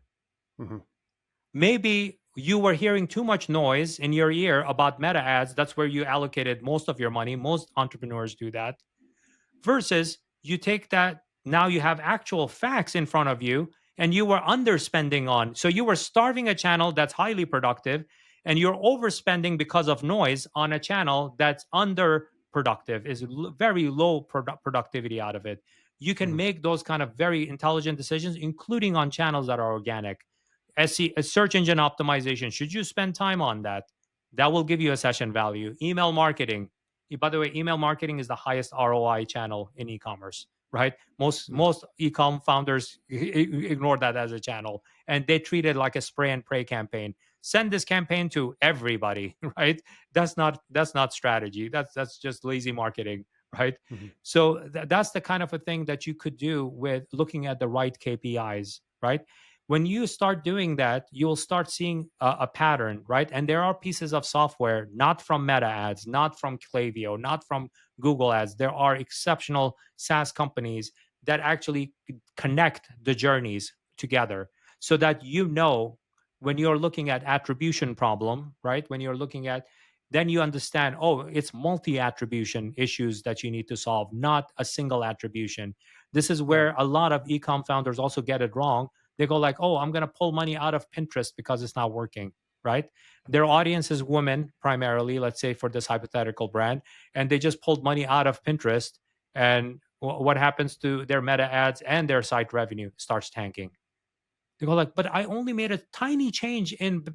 Maybe you were hearing too much noise in your ear about Meta ads. That's where you allocated most of your money. Most entrepreneurs do that. Versus you take that, now you have actual facts in front of you, and you were underspending on. So you were starving a channel that's highly productive, and you're overspending because of noise on a channel that's underproductive, is very low productivity out of it. You can make those kind of very intelligent decisions, including on channels that are organic. Search engine optimization, should you spend time on that? That will give you a session value. Email marketing. By the way, email marketing is the highest ROI channel in e-commerce, right? Most e-com founders ignore that as a channel, and they treat it like a spray and pray campaign. Send this campaign to everybody, right? That's not strategy. That's just lazy marketing, right? So that's the kind of a thing that you could do with looking at the right KPIs, right? When you start doing that, you'll start seeing a pattern, right? And there are pieces of software, not from Meta ads, not from Klaviyo, not from Google ads. There are exceptional SaaS companies that actually connect the journeys together so that you know when you're looking at attribution problem, right? When you're looking at, then you understand, oh, it's multi-attribution issues that you need to solve, not a single attribution. This is where a lot of e-com founders also get it wrong. They go like, oh, I'm going to pull money out of Pinterest because it's not working, right? Their audience is women primarily, let's say for this hypothetical brand, and they just pulled money out of Pinterest. And what happens to their Meta ads and their site revenue? Starts tanking. They go like, but I only made a tiny change in,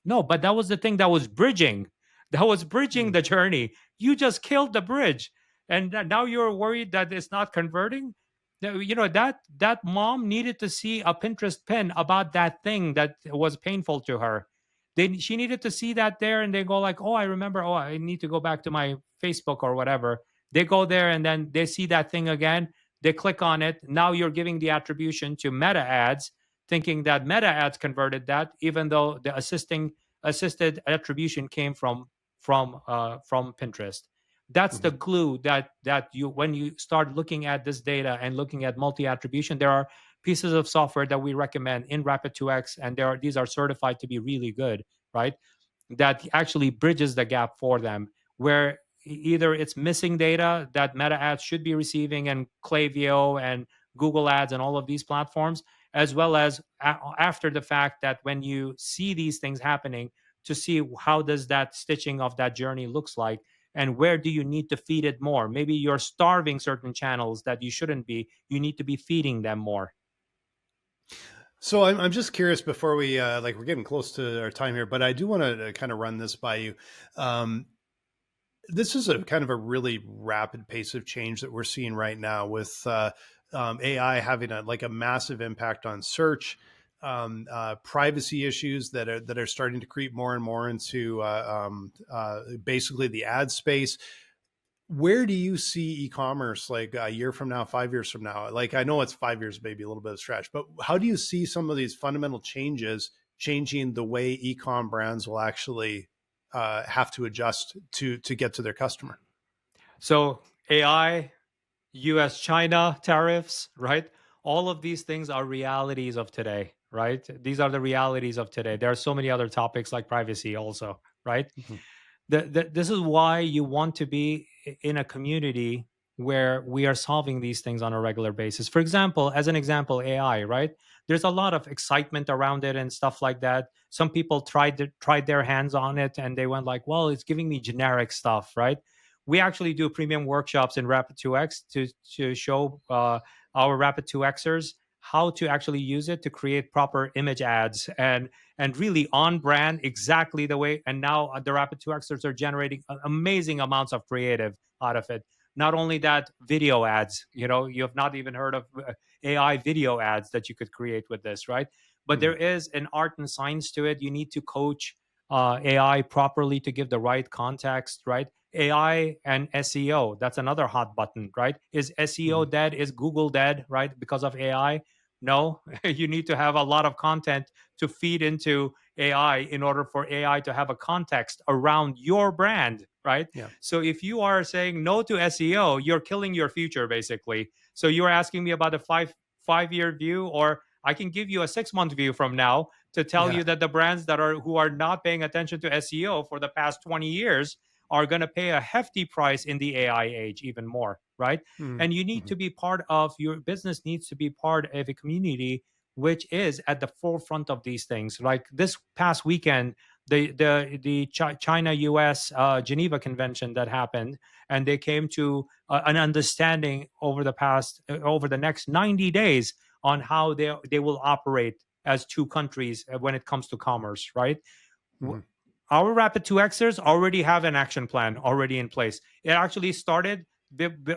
no, but that was the thing that was bridging. That was bridging the journey. You just killed the bridge. And now you're worried that it's not converting? That mom needed to see a Pinterest pin about that thing that was painful to her. Then she needed to see that there, and they go like, oh, I remember, oh, I need to go back to my Facebook or whatever. They go there and then they see that thing again. They click on it. Now you're giving the attribution to meta ads, thinking that meta ads converted that, even though the assisted attribution came from Pinterest. That's the Mhm. glue that you, when you start looking at this data and looking at multi attribution, there are pieces of software that we recommend in Rapid 2x, and these are certified to be really good, right? That actually bridges the gap for them, where either it's missing data that meta ads should be receiving, and Klaviyo and Google ads and all of these platforms, as well as after the fact, that when you see these things happening, to see how does that stitching of that journey looks like, and where do you need to feed it more. Maybe you're starving certain channels that you shouldn't be. You need to be feeding them more. So I'm just curious before we like we're getting close to our time here, but I do want to kind of run this by you. Um, this is a kind of a really rapid pace of change that we're seeing right now with AI having a massive impact on search, privacy issues that are starting to creep more and more into basically the ad space. Where do you see e-commerce like a year from now, 5 years from now? Like, I know it's 5 years, maybe a little bit of stretch, but how do you see some of these fundamental changes changing the way e-com brands will actually have to adjust to get to their customer? So AI, US China tariffs, right? All of these things are realities of today, right? These are the realities of today. There are so many other topics like privacy also, right? Mhm. This is why you want to be in a community where we are solving these things on a regular basis. For example, as an example, AI, right? There's a lot of excitement around it and stuff like that. Some people tried their hands on it and they went like, well, it's giving me generic stuff, right? We actually do premium workshops in Rapid 2x to show our Rapid 2xers how to actually use it to create proper image ads and really on brand, exactly the way. And now the Rapid 2xers are generating amazing amounts of creative out of it. Not only that, video ads. You have not even heard of AI video ads that you could create with this, right? But there Mhm. is an art and science to it. You need to coach AI properly to give the right context, right? AI and SEO, that's another hot button, right? Is SEO Mhm. dead? Is Google dead, right? Because of AI? No, you need to have a lot of content to feed into AI in order for AI to have a context around your brand, right? Yeah. So if you are saying no to SEO, you're killing your future basically. So you're asking me about a five-year view, or I can give you a 6-month view from now to tell Yeah. you that the brands that are who are not paying attention to SEO for the past 20 years are going to pay a hefty price in the AI age even more, right? Mhm. And you need Mhm. to be part of your business needs to be part of a community which is at the forefront of these things. Like this past weekend, the China U.S. Geneva Convention that happened, and they came to an understanding over the next 90 days on how they will operate as two countries when it comes to commerce. Right. Mhm. Our Rapid 2Xers already have an action plan already in place. It actually started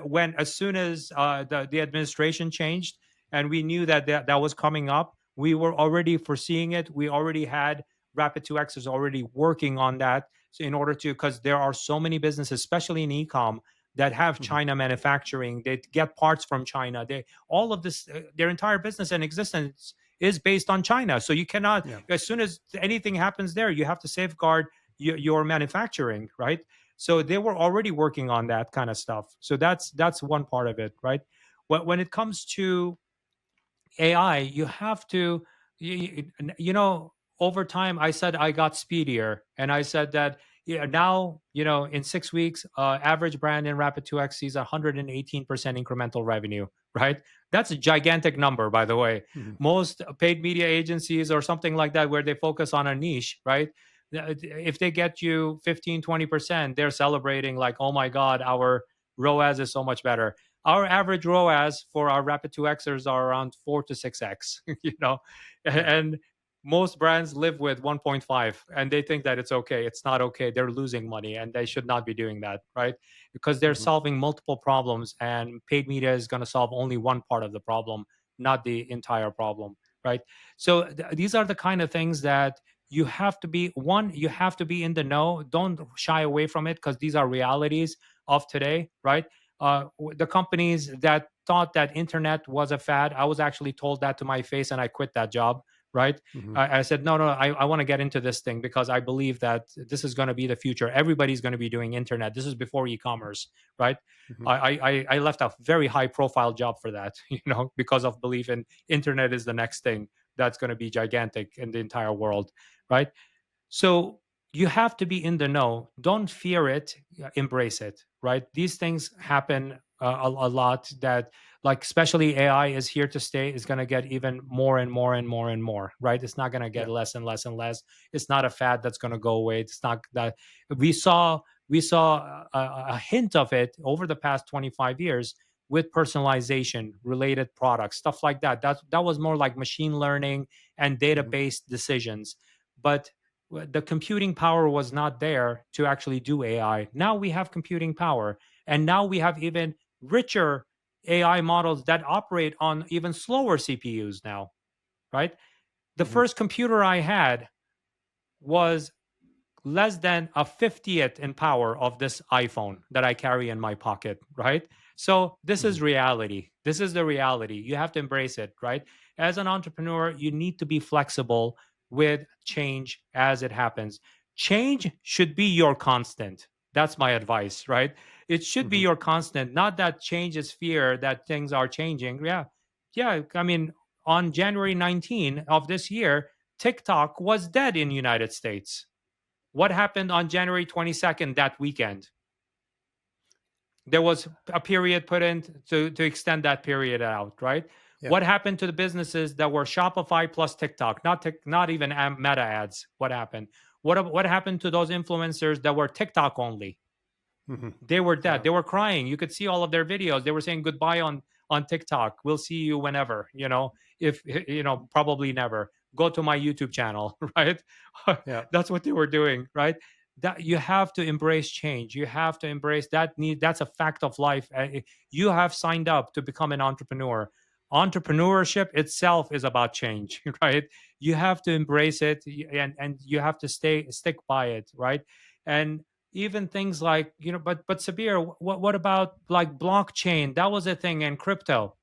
when, as soon as the administration changed and we knew that was coming up, we were already foreseeing it. We already had Rapid 2Xers already working on that. So in order to, because there are so many businesses, especially in e-com, that have Mhm. China manufacturing. They get parts from China. They all of this, their entire business and existence is based on China. So you cannot, Yeah. as soon as anything happens there, you have to safeguard your manufacturing, right? So they were already working on that kind of stuff. So that's one part of it, right? When it comes to AI, you have to, you know, over time, I said I got speedier, and I said that now, in 6 weeks, average brand in Rapid 2X sees 118% incremental revenue, right? That's a gigantic number, by the way. Mhm. Most paid media agencies or something like that, where they focus on a niche, right? If they get you 15, 20%, they're celebrating like, oh my God, our ROAS is so much better. Our average ROAS for our Rapid 2Xers are around 4 to 6x, Yeah. and Most brands live with 1.5 and they think that it's okay. It's not okay. They're losing money and they should not be doing that, right? Because they're Mhm. solving multiple problems, and paid media is going to solve only one part of the problem, not the entire problem, right? So these are the kind of things that you have to be one, you have to be in the know. Don't shy away from it, because these are realities of today, right? The companies that thought that internet was a fad, I was actually told that to my face and I quit that job, right? Mhm. I said, no, I want to get into this thing because I believe that this is going to be the future. Everybody's going to be doing internet. This is before e-commerce, right? Mhm. I left a very high profile job for that, because of belief in internet is the next thing that's going to be gigantic in the entire world, right? So you have to be in the know. Don't fear it. Embrace it. Right. These things happen a lot. That, like, especially AI is here to stay. Is going to get even more and more and more and more. Right. It's not going to get Yeah. less and less and less. It's not a fad that's going to go away. It's not that we saw a hint of it over the past 25 years with personalization related products, stuff like that. That was more like machine learning and Mhm. database decisions. But the computing power was not there to actually do AI. Now we have computing power, and now we have even richer AI models that operate on even slower CPUs now, right? The Mhm. first computer I had was less than a 50th in power of this iPhone that I carry in my pocket, right? So this Mhm. is reality. This is the reality. You have to embrace it, right? As an entrepreneur, you need to be flexible with change as it happens. Change should be your constant. That's my advice, right? It should be Mhm. your constant, not that change is fear that things are changing. Yeah. Yeah. I mean, on January 19 of this year, TikTok was dead in United States. What happened on January 22nd that weekend? There was a period put in to extend that period out, right? Yeah. What happened to the businesses that were Shopify plus TikTok, not even Meta ads? What happened? What happened to those influencers that were TikTok only? Mhm. They were dead. Yeah. They were crying. You could see all of their videos. They were saying goodbye on TikTok. We'll see you whenever, if probably never. Go to my YouTube channel, right? Yeah. That's what they were doing, right? That you have to embrace change. You have to embrace that need. That's a fact of life. You have signed up to become an entrepreneur. Entrepreneurship itself is about change, right? You have to embrace it, and you have to stick by it, right? And even things like, but Sabir, what about like blockchain? That was a thing, in crypto.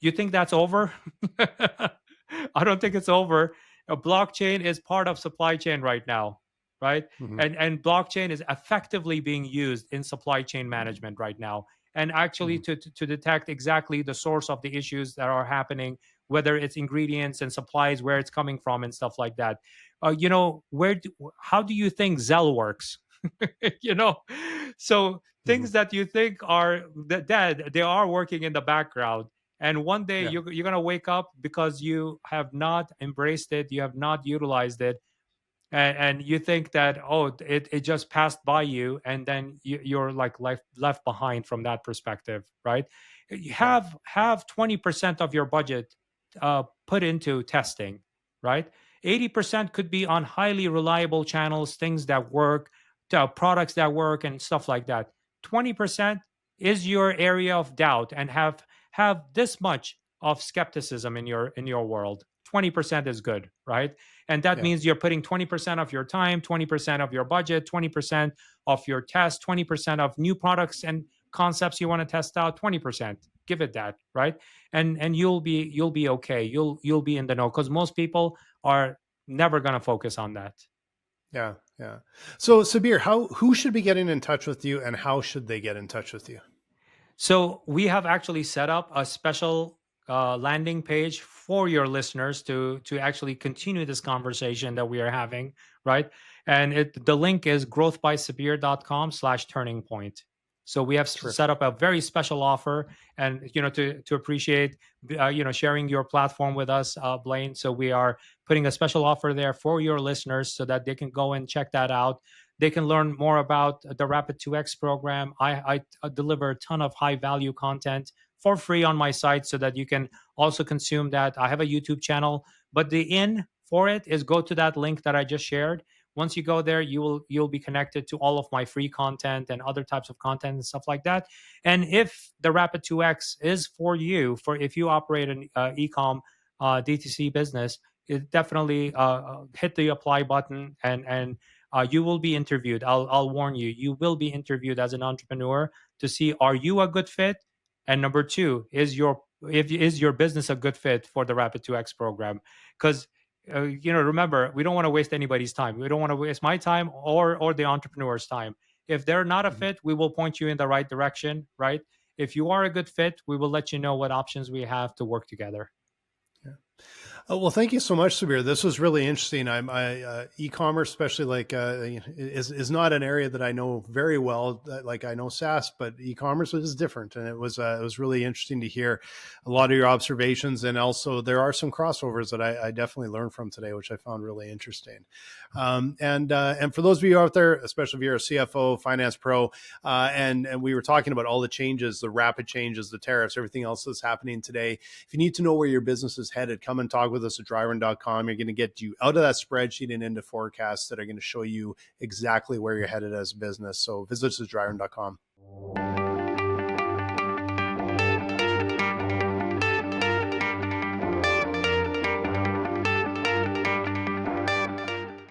You think that's over? I don't think it's over. A blockchain is part of supply chain right now, right? Mhm. And blockchain is effectively being used in supply chain management right now, and actually Mhm. to detect exactly the source of the issues that are happening, whether it's ingredients and supplies, where it's coming from, and stuff like that. How do you think Zell works? you know so Mhm. things that you think are dead, they are working in the background, and one day Yeah. you're going to wake up because you have not embraced it, you have not utilized it, and you think that, oh, it just passed by you, and then you're like left behind from that perspective, right? You Yeah. have 20% of your budget put into testing, right? 80% could be on highly reliable channels, things that work, products that work, and stuff like that. 20% is your area of doubt, and have this much of skepticism in your world. 20% is good, right? And that Yeah. means you're putting 20% of your time, 20% of your budget, 20% of your test, 20% of new products and concepts you want to test out, 20%. Give it that, right? And you'll be okay. You'll be in the know, because most people are never going to focus on that. Yeah. Yeah. So Sabir, who should be getting in touch with you, and how should they get in touch with you? So we have actually set up a special landing page for your listeners to actually continue this conversation that we are having, right? And the link is growthbysabir.com/turning point. So we have set Terrific. up a very special offer, and to appreciate sharing your platform with us, Blaine. So we are putting a special offer there for your listeners so that they can go and check that out. They can learn more about the Rapid 2X program. I deliver a ton of high value content for free on my site so that you can also consume that. I have a YouTube channel, but the in for it is go to that link that I just shared. Once you go there, you'll be connected to all of my free content and other types of content and stuff like that. And if the Rapid 2X is for you, for if you operate an e-com DTC business, it definitely hit the apply button, and you will be interviewed. I'll warn you, you will be interviewed as an entrepreneur to see, are you a good fit, and number two, is your business a good fit for the Rapid 2X program? Because remember, we don't want to waste anybody's time. We don't want to waste my time or the entrepreneur's time. If they're not a fit, we will point you in the right direction, right? If you are a good fit, we will let you know what options we have to work together. Well, thank you so much, Sabir. This was really interesting. E-commerce, especially is not an area that I know very well. Like I know SaaS, but e-commerce is different, and it was really interesting to hear a lot of your observations, and also there are some crossovers that I definitely learned from today, which I found really interesting. And for those of you out there, especially if you're a CFO, finance pro, and we were talking about all the changes, the rapid changes, the tariffs, everything else that's happening today. If you need to know where your business is headed, come and talk with us at Dryrun.com. You're going to get you out of that spreadsheet and into forecasts that are going to show you exactly where you're headed as a business. So visit us at Dryrun.com.